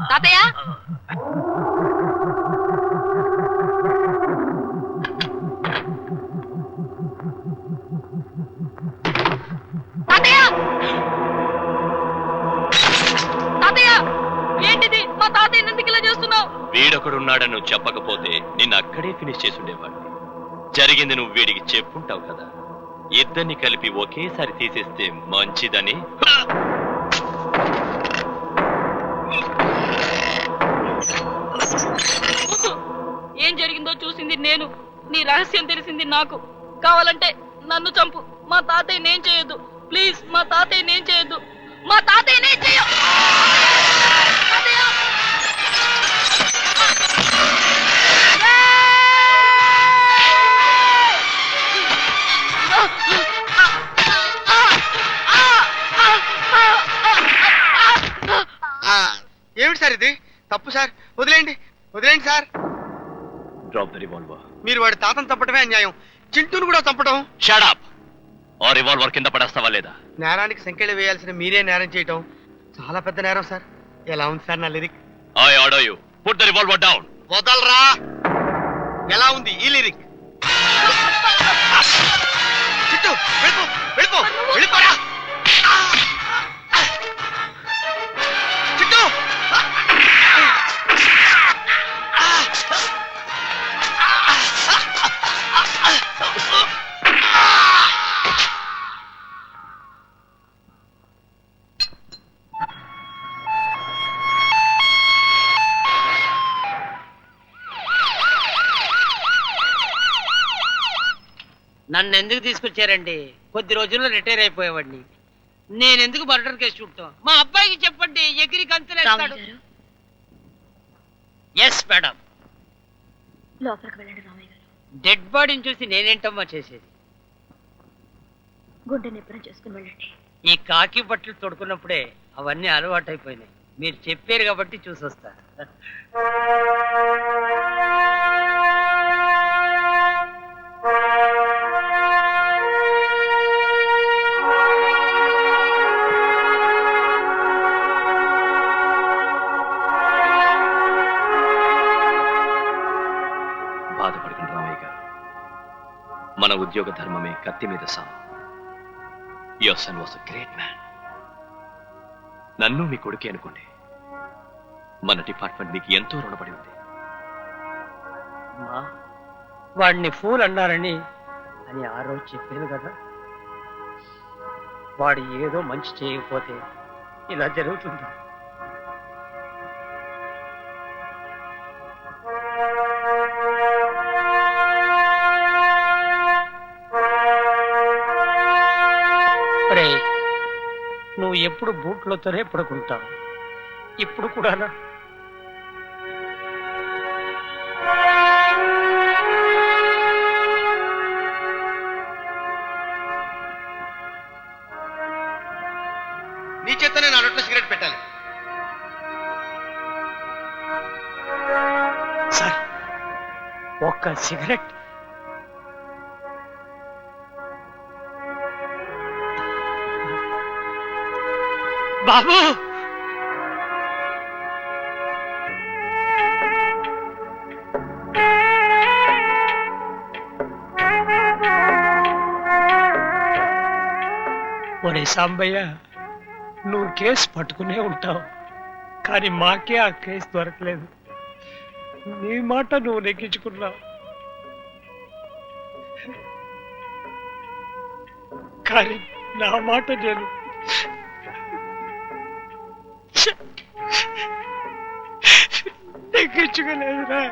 తాతయ్య తాతయ్య తాతయ్య ఏంటిది? మా తాతయ్య ఎందుకు ఇలా చేస్తున్నావు? వీడొకడున్నాడని నువ్వు చెప్పకపోతే నిన్ను అక్కడే ఫినిష్ చేసి ఉండేవాడిని. జరిగింది నువ్వు వీడికి చెప్పుంటావు కదా. ఇద్దరిని కలిపి ఒకేసారి తీసేస్తే మంచిదని. ఏం జరిగిందో చూసింది నేను, నీ రహస్యం తెలిసింది నాకు. కావాలంటే నన్ను చంపు, మా తాతయ్య నేను చేయొద్దు. ప్లీజ్ మా తాతయ్య నేను చేయొద్దు. మా తాతయ్య నేను చేయ ఏమిటి సార్ ఇది? తప్పు సార్, వదిలేండి వదిలేండి సార్. Drop the revolver. మీరు వాడి తాతను చంపటమే అన్యాయం, చింటూను కూడా చంపటం. Shut up. ఆ రివాల్వర్ కింద పడేస్తావా లేదా? నేరానికి సంఖ్యలు వేయాల్సిన మీరే నేరం చేయటం చాలా పెద్ద నేరం సార్. ఎలా ఉంది సార్ నా lyric? I order you put the revolver down. వదలరా. ఎలా ఉంది ఈ లిరిక్? చింటూ వెళ్ళిపో వెళ్ళిపో వెళ్ళిపోరా. చింటూ నన్ను ఎందుకు తీసుకొచ్చారండి? కొద్ది రోజుల్లో రిటైర్ అయిపోయేవాడిని. నేనెందుకు మర్డర్ కేసు చూడటం? మా అబ్బాయికి చెప్పండి, ఎగిరి కంతులేస్తాడు. Yes madam. లోపలికి వెళ్ళండి రామయ్య గారు. డెడ్ బాడీని చూసి నేనేంటమ్మా చేసేది? గుండె నిబ్బరం చేసుకుని వెళ్ళండి. ఈ కాకి బట్టలు తొడుకున్నప్పుడే అవన్నీ అలవాటు అయిపోయినాయి. మీరు చెప్పారు కాబట్టి చూసొస్తా. బాధపడకండి రామయ్య గారు. మన ఉద్యోగ ధర్మమే కత్తి మీద సాము. Your son was a great man. నన్ను మీ కొడుకే అనుకోండి. మన డిపార్ట్మెంట్ మీకు ఎంతో రుణపడి ఉంది. వాడిని ఫూల్ అన్నారని అని ఆ రోజు చెప్పాను కదా. వాడు ఏదో మంచి చేయకపోతే ఇలా జరుగుతుంది. నువ్వు ఎప్పుడు బూట్లతోనే పడుకుంటావు. ఇప్పుడు కూడానా? నీ చేతనే నా నోట్లో సిగరెట్ పెట్టాలి. సార్ ఒక్క సిగరెట్. బాబు ఒరే సాంబయ్య, నువ్వు కేసు పట్టుకునే ఉంటావు, కానీ మాకే ఆ కేసు దొరకలేదు. నీ మాట నువ్వు నెగ్గించుకున్నావు, కానీ నా మాట నేను నెగ్గించుకోలేదురా.